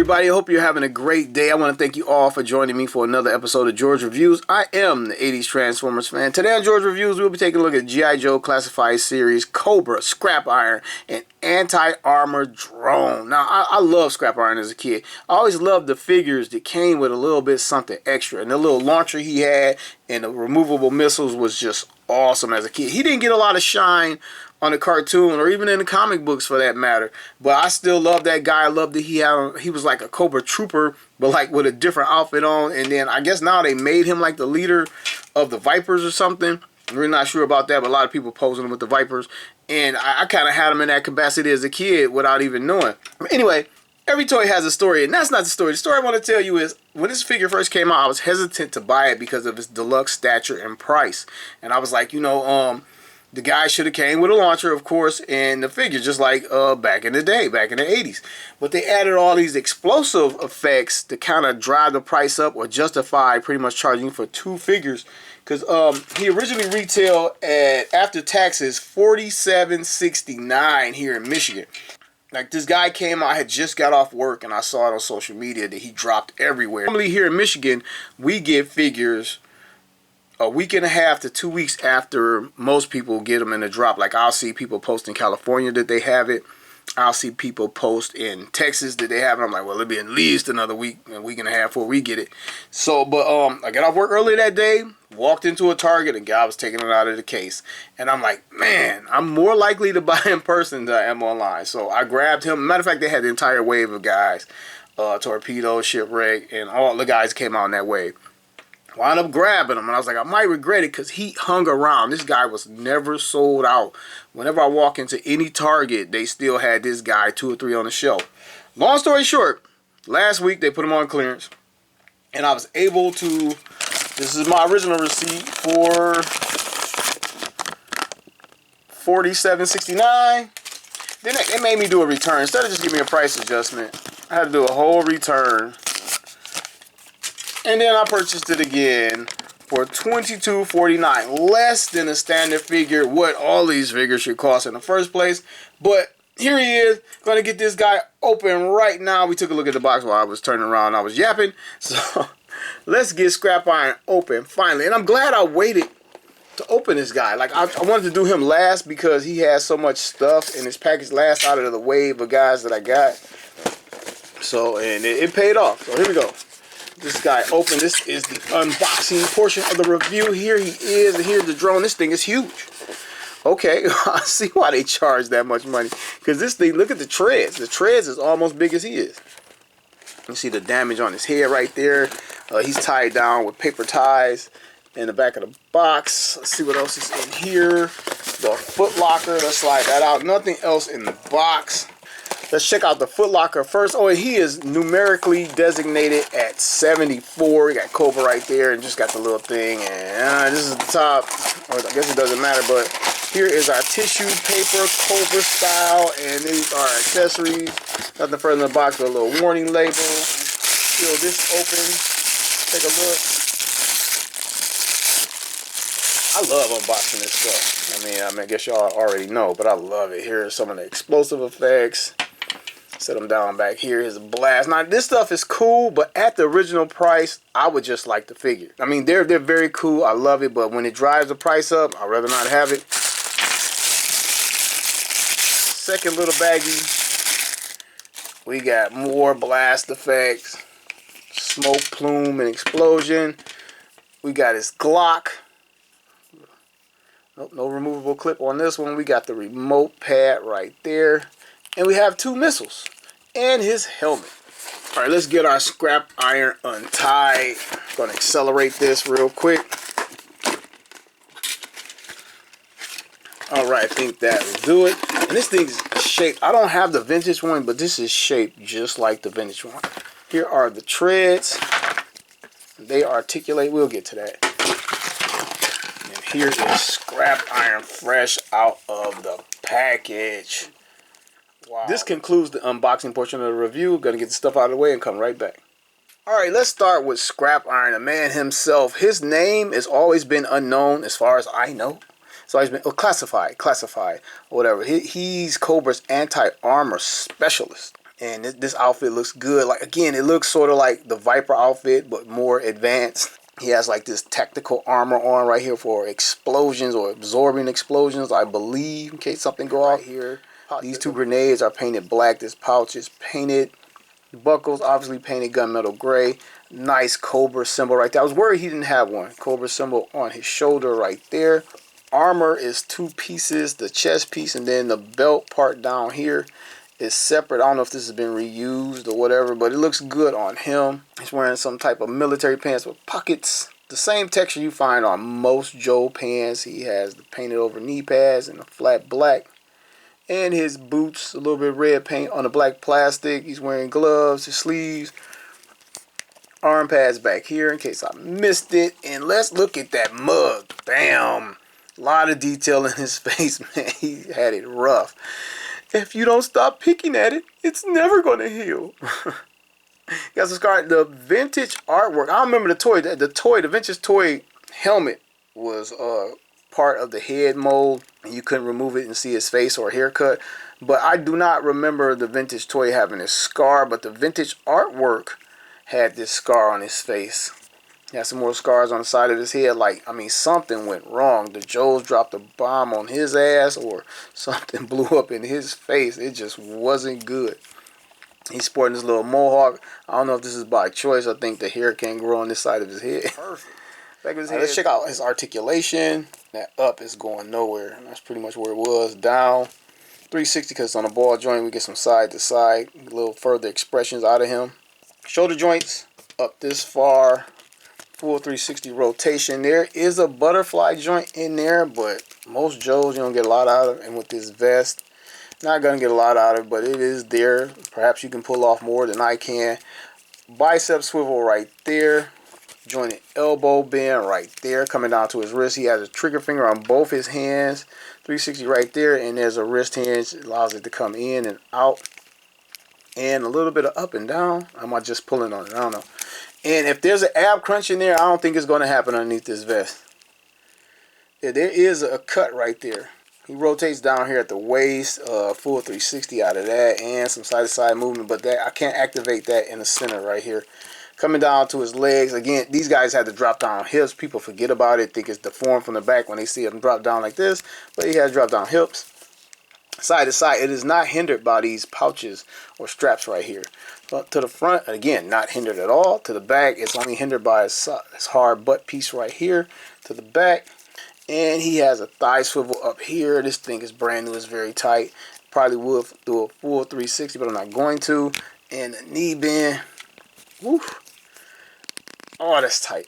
everybody. I hope you're having a great day. I want to thank you all for joining me for another episode of George Reviews. I am the 80s Transformers fan. Today on George Reviews, we'll be taking a look at G.I. Joe Classified Series, Cobra, Scrap Iron, and Anti-Armor Drone. Now, I love Scrap Iron as a kid. I always loved the figures that came with a little bit something extra. And the little launcher he had and the removable missiles was just awesome as a kid. He didn't get a lot of shine on the cartoon or even in the comic books for that matter, but I still love that guy. I loved that he was like a Cobra trooper, but like with a different outfit on. And then I guess now they made him like the leader of the Vipers or something. I'm really not sure about that, but a lot of people posing him with the Vipers, and I kind of had him in that capacity as a kid without even knowing. Anyway, every toy has a story, and that's not the story. The story I want to tell you is, when this figure first came out, I was hesitant to buy it because of its deluxe stature and price. And I was like, the guy should have came with a launcher, of course, and the figure, just like back in the day, back in the 80s. But they added all these explosive effects to kind of drive the price up or justify pretty much charging for two figures. Because he originally retailed at, after taxes, $47.69 here in Michigan. Like, this guy came out, I had just got off work, and I saw it on social media that he dropped everywhere. Normally here in Michigan, we get figures a week and a half to 2 weeks after most people get them in the drop. Like, I'll see people post in California that they have it. I'll see people post in Texas that they have it. I'm like, well, it'll be at least another week and a half before we get it. So, but I got off work early that day, walked into a Target, and guy was taking it out of the case. And I'm like, man, I'm more likely to buy in person than I am online. So I grabbed him. Matter of fact, they had the entire wave of guys, Torpedo, Shipwreck, and all the guys came out in that wave. Wound up grabbing him, and I was like, I might regret it because he hung around. This guy was never sold out. Whenever I walk into any Target, they still had this guy 2 or 3 on the shelf. Long story short, last week they put him on clearance, and I was able to, this is my original receipt for $47.69. Then it made me do a return. Instead of just giving me a price adjustment, I had to do a whole return. And then I purchased it again for $22.49, less than a standard figure, what all these figures should cost in the first place. But here he is, gonna get this guy open right now. We took a look at the box while I was turning around and I was yapping. So let's get Scrap Iron open finally. And I'm glad I waited to open this guy. Like, I wanted to do him last because he has so much stuff in his package, last out of the wave of guys that I got. So, and it paid off. So here we go. This guy open. This is the unboxing portion of the review. Here he is, and here's the drone. This thing is huge. Okay, I see why they charge that much money. Because this thing, look at the treads. The treads is almost big as he is. You see the damage on his head right there. He's tied down with paper ties in the back of the box. Let's see what else is in here. The foot locker. Let's slide that out. Nothing else in the box. Let's check out the Foot Locker first. Oh, he is numerically designated at 74. We got Cobra right there and just got the little thing. And this is the top. Or I guess it doesn't matter, but here is our tissue paper, Cobra style. And these are accessories. Nothing further in the box but a little warning label. Peel this open. Take a look. I love unboxing this stuff. I mean, I guess y'all already know, but I love it. Here are some of the explosive effects. Set them down back here. Here's a blast. Now, this stuff is cool, but at the original price, I would just like the figure. I mean, they're very cool. I love it, but when it drives the price up, I'd rather not have it. Second little baggie. We got more blast effects. Smoke, plume, and explosion. We got his Glock. Nope, no removable clip on this one. We got the remote pad right there. And we have 2 missiles and his helmet. All right, let's get our Scrap Iron untied. Gonna accelerate this real quick. All right, I think that will do it. And this thing's shaped, I don't have the vintage one, but this is shaped just like the vintage one. Here are the treads. They articulate, we'll get to that. And here is Scrap Iron fresh out of the package. Wow. This concludes the unboxing portion of the review. Gonna get the stuff out of the way and come right back. Alright, let's start with Scrap Iron, the man himself. His name has always been unknown as far as I know. It's always been classified, whatever. He's Cobra's anti-armor specialist. And this outfit looks good. Like, again, it looks sort of like the Viper outfit, but more advanced. He has like this tactical armor on right here for explosions or absorbing explosions, I believe, in case something go off here. These two grenades are painted black. This pouch is painted. The buckles obviously painted gunmetal gray. Nice Cobra symbol right there. I was worried he didn't have one. Cobra symbol on his shoulder right there. Armor is 2 pieces, the chest piece, and then the belt part down here is separate. I don't know if this has been reused or whatever, but it looks good on him. He's wearing some type of military pants with pockets. The same texture you find on most Joe pants. He has the painted over knee pads and the flat black. And his boots, a little bit of red paint on the black plastic. He's wearing gloves, his sleeves. Arm pads back here in case I missed it. And let's look at that mug. Bam! A lot of detail in his face, man. He had it rough. If you don't stop picking at it, it's never going to heal. Got some SCARP. The vintage artwork. I don't remember the toy. The vintage toy helmet was part of the head mold. You couldn't remove it and see his face or haircut. But I do not remember the vintage toy having a scar. But the vintage artwork had this scar on his face. He had some more scars on the side of his head. Like, I mean, something went wrong. The Joes dropped a bomb on his ass or something blew up in his face. It just wasn't good. He's sporting this little mohawk. I don't know if this is by choice. I think the hair can't grow on this side of his head. Perfect. Back of his head. Let's check out his articulation. That up is going nowhere. And that's pretty much where it was. Down. 360 because it's on a ball joint. We get some side to side. A little further expressions out of him. Shoulder joints up this far. Full 360 rotation. There is a butterfly joint in there, but most Joes you don't get a lot out of. And with this vest, not going to get a lot out of it, but it is there. Perhaps you can pull off more than I can. Bicep swivel right there. Jointed elbow bend right there. Coming down to his wrist. He has a trigger finger on both his hands. 360 right there. And there's a wrist hinge. It allows it to come in and out. And a little bit of up and down. Am I just pulling on it? I don't know. And if there's an ab crunch in there, I don't think it's going to happen underneath this vest. Yeah, there is a cut right there. He rotates down here at the waist, full 360 out of that, and some side-to-side movement. But that I can't activate that in the center right here. Coming down to his legs. Again, these guys had to drop down hips. People forget about it, think it's deformed from the back when they see him drop down like this. But he has drop down hips. Side to side, it is not hindered by these pouches or straps right here. But to the front, again, not hindered at all. To the back, it's only hindered by his hard butt piece right here. To the back, and he has a thigh swivel up here. This thing is brand new, it's very tight. Probably would do a full 360, but I'm not going to. And the knee bend, woo. Oh, that's tight.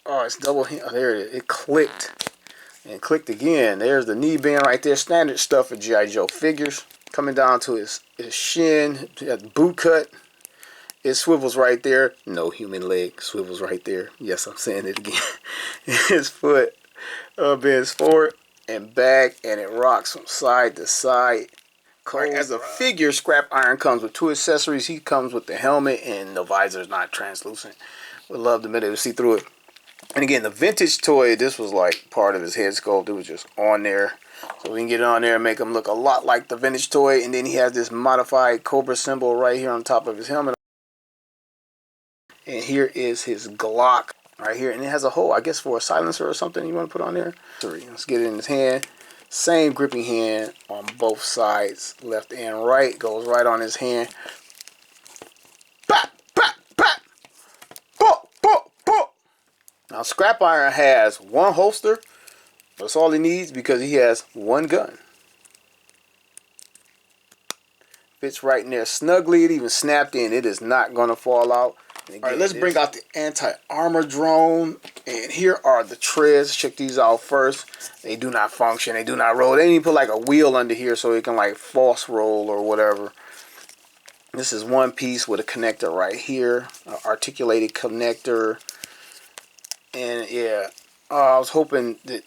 Oh, it's double, oh, there it is. It clicked. And clicked again. There's the knee bend right there. Standard stuff for G.I. Joe figures. Coming down to his shin. Boot cut. It swivels right there. No human leg. Swivels right there. Yes, I'm saying it again. His foot bends forward and back. And it rocks from side to side. As a figure, Scrap Iron comes with 2 accessories. He comes with the helmet. And the visor is not translucent. Would love to be able to see through it. And again, the vintage toy, this was like part of his head sculpt. It was just on there. So we can get it on there and make him look a lot like the vintage toy. And then he has this modified Cobra symbol right here on top of his helmet. And here is his Glock right here. And it has a hole, I guess, for a silencer or something you want to put on there. Let's get it in his hand. Same gripping hand on both sides. Left and right. Goes right on his hand. Now, Scrap Iron has 1 holster. That's all he needs because he has 1 gun. Fits right in there snugly. It even snapped in. It is not going to fall out. Again, all right, let's bring out the anti-armor drone. And here are the treads. Check these out first. They do not function. They do not roll. They need to put like a wheel under here so it can like false roll or whatever. This is 1 piece with a connector right here. An articulated connector. And yeah, I was hoping that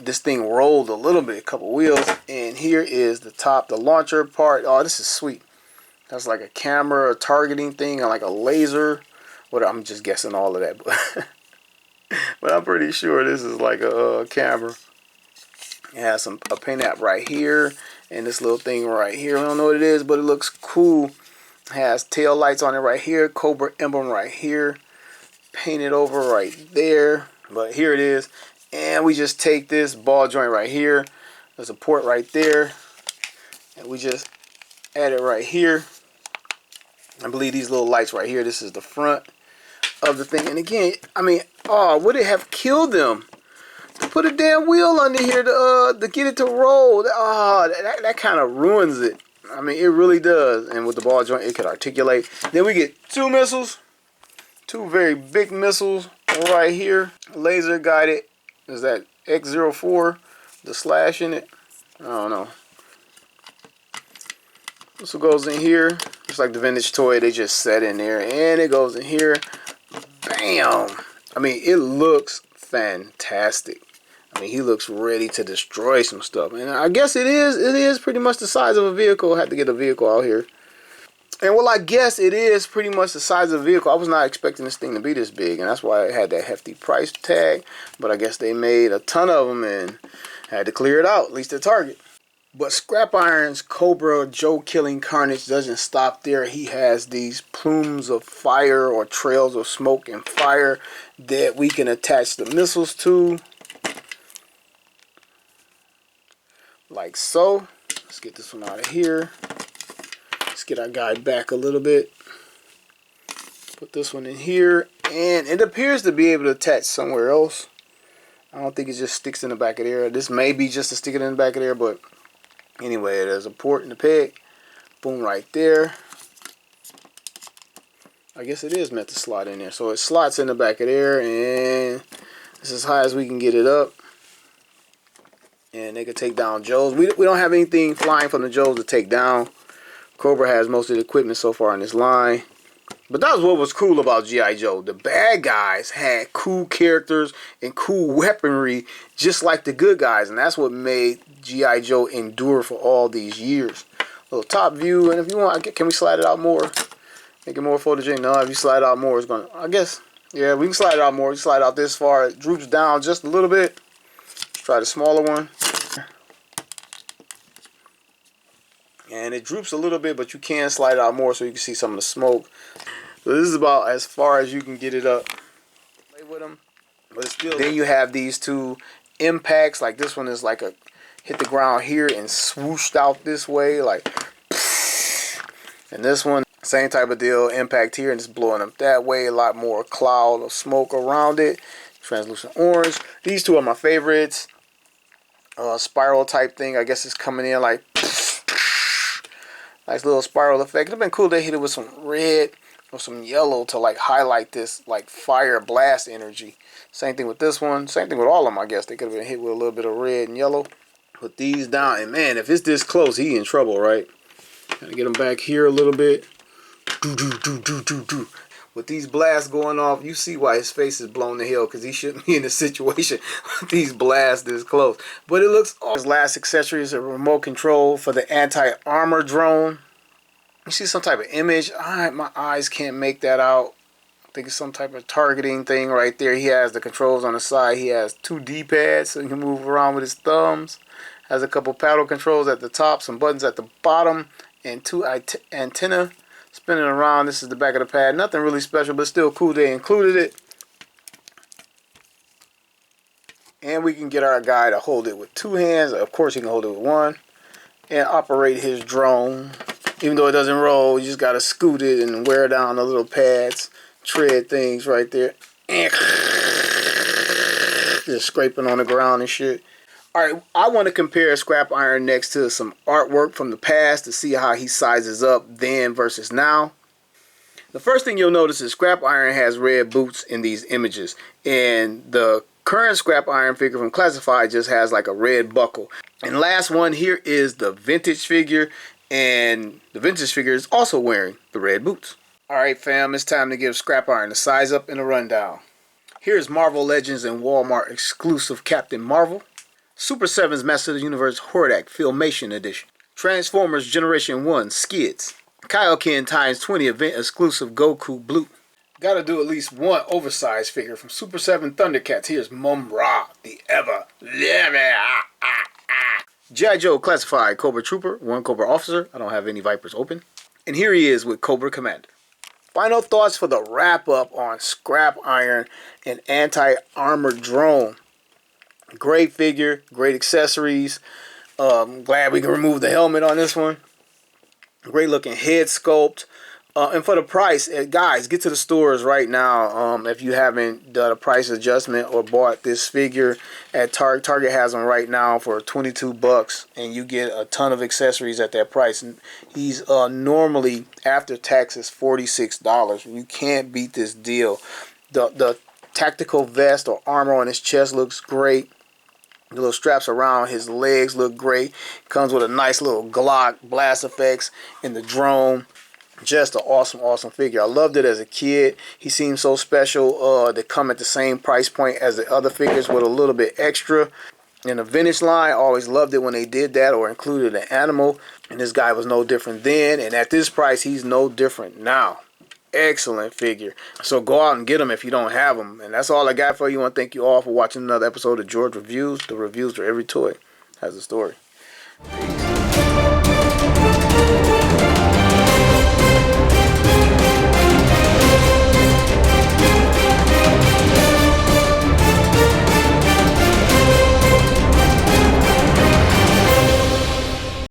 this thing rolled a little bit, a couple wheels. And here is the top, the launcher part. Oh, this is sweet. That's like a camera, a targeting thing, and like a laser. I'm just guessing all of that, but I'm pretty sure this is like a camera. It has a paint app right here, and this little thing right here. I don't know what it is, but it looks cool. Has tail lights on it right here. Cobra emblem right here. Painted over right there. But here it is. And we just take this ball joint right here. There's a port right there. And we just add it right here. I believe these little lights right here. This is the front of the thing. And again, I mean, oh, would it have killed them to put a damn wheel under here to get it to roll? Oh, that kind of ruins it. I mean, it really does. And with the ball joint, it could articulate. Then we get two missiles. Two very big missiles right here. Laser guided. Is that X04? The slash in it? I don't know. This one goes in here. Just like the vintage toy, they just set in there. And it goes in here. Bam! I mean, it looks fantastic. I mean, he looks ready to destroy some stuff. And I guess it is pretty much the size of a vehicle. I had to get a vehicle out here. And well, I guess it is pretty much the size of a vehicle. I was not expecting this thing to be this big, and that's why it had that hefty price tag. But I guess they made a ton of them and had to clear it out, at least at Target. But Scrap Iron's Cobra Joe Killing Carnage doesn't stop there. He has these plumes of fire or trails of smoke and fire that we can attach the missiles to. Like so. Let's get this one out of here. Let's get our guy back a little bit. Put this one in here. And it appears to be able to attach somewhere else. I don't think it just sticks in the back of there. This may be just to stick it in the back of there, but anyway, there's a port in the peg. Boom, right there. I guess it is meant to slot in there. So it slots in the back of there, and this is as high as we can get it up. And they could take down Joes. We don't have anything flying from the Joes to take down. Cobra has most of the equipment so far in this line. But that was what was cool about G.I. Joe. The bad guys had cool characters and cool weaponry just like the good guys. And that's what made G.I. Joe endure for all these years. Little top view. And if you want, can we slide it out more? Make it more photogenic? No, if you slide it out more, it's going to, I guess, yeah, we can slide it out more. You slide it out this far. It droops down just a little bit. Try the smaller one. And it droops a little bit, but you can slide it out more so you can see some of the smoke. So this is about as far as you can get it up. Play with them, but it's still. Then you have these two impacts. Like this one is like a hit the ground here and swooshed out this way, like. And this one, same type of deal. Impact here and it's blowing up that way. A lot more cloud of smoke around it. Translucent orange. These two are my favorites. Spiral type thing. I guess it's coming in like. Nice little spiral effect. It'd have been cool to hit it with some red or some yellow to like highlight this like fire blast energy. Same thing with this one. Same thing with all of them, I guess. They could have been hit with a little bit of red and yellow. Put these down. And man, if it's this close, he in trouble, right? Gotta get him back here a little bit. With these blasts going off, you see why his face is blown to hell, because he shouldn't be in a situation with these blasts this close. But it looks awesome. His last accessory is a remote control for the anti-armor drone. You see some type of image. My eyes can't make that out. I think it's some type of targeting thing right there. He has the controls on the side. He has 2 D-pads so he can move around with his thumbs. Has a couple paddle controls at the top, some buttons at the bottom, and 2 antenna spinning around. This is the back of the pad. Nothing really special, but still cool they included it. And we can get our guy to hold it with 2 hands. Of course, he can hold it with 1. And operate his drone. Even though it doesn't roll, you just got to scoot it and wear down the little pads. Tread things right there. Just scraping on the ground and shit. Alright, I want to compare Scrap Iron next to some artwork from the past to see how he sizes up then versus now. The first thing you'll notice is Scrap Iron has red boots in these images. And the current Scrap Iron figure from Classified just has like a red buckle. And last one here is the vintage figure. And the vintage figure is also wearing the red boots. Alright fam, it's time to give Scrap Iron a size up and a rundown. Here's Marvel Legends and Walmart exclusive Captain Marvel. Super 7's Master of the Universe Hordak Filmation Edition. Transformers Generation 1 Skids. Kaioken Times 20 event exclusive Goku Blue. Gotta do at least one oversized figure from Super 7 Thundercats. Here's Mum-Ra, the ever living. G.I. Joe Classified Cobra Trooper, 1 Cobra Officer. I don't have any Vipers open. And here he is with Cobra Commander. Final thoughts for the wrap-up on Scrap Iron and Anti-Armor Drone. Great figure, great accessories. Glad we can remove the helmet on this one. Great looking head sculpt. And for the price, guys, get to the stores right now. If you haven't done a price adjustment or bought this figure at Target, Target has them right now for 22 bucks, and you get a ton of accessories at that price. And he's normally after taxes $46. You can't beat this deal. The tactical vest or armor on his chest looks great. The little straps around his legs look great. Comes with a nice little Glock blast effects and the drone. Just an awesome figure. I loved it as a kid. He seems so special. They come at the same price point as the other figures with a little bit extra. In the vintage line, I always loved it when they did that or included an animal. And this guy was no different then. And at this price, he's no different now. Excellent figure. So go out and get them if you don't have them. And that's all I got for you. I want to thank you all for watching another episode of George Reviews. The reviews for every toy has a story. Peace.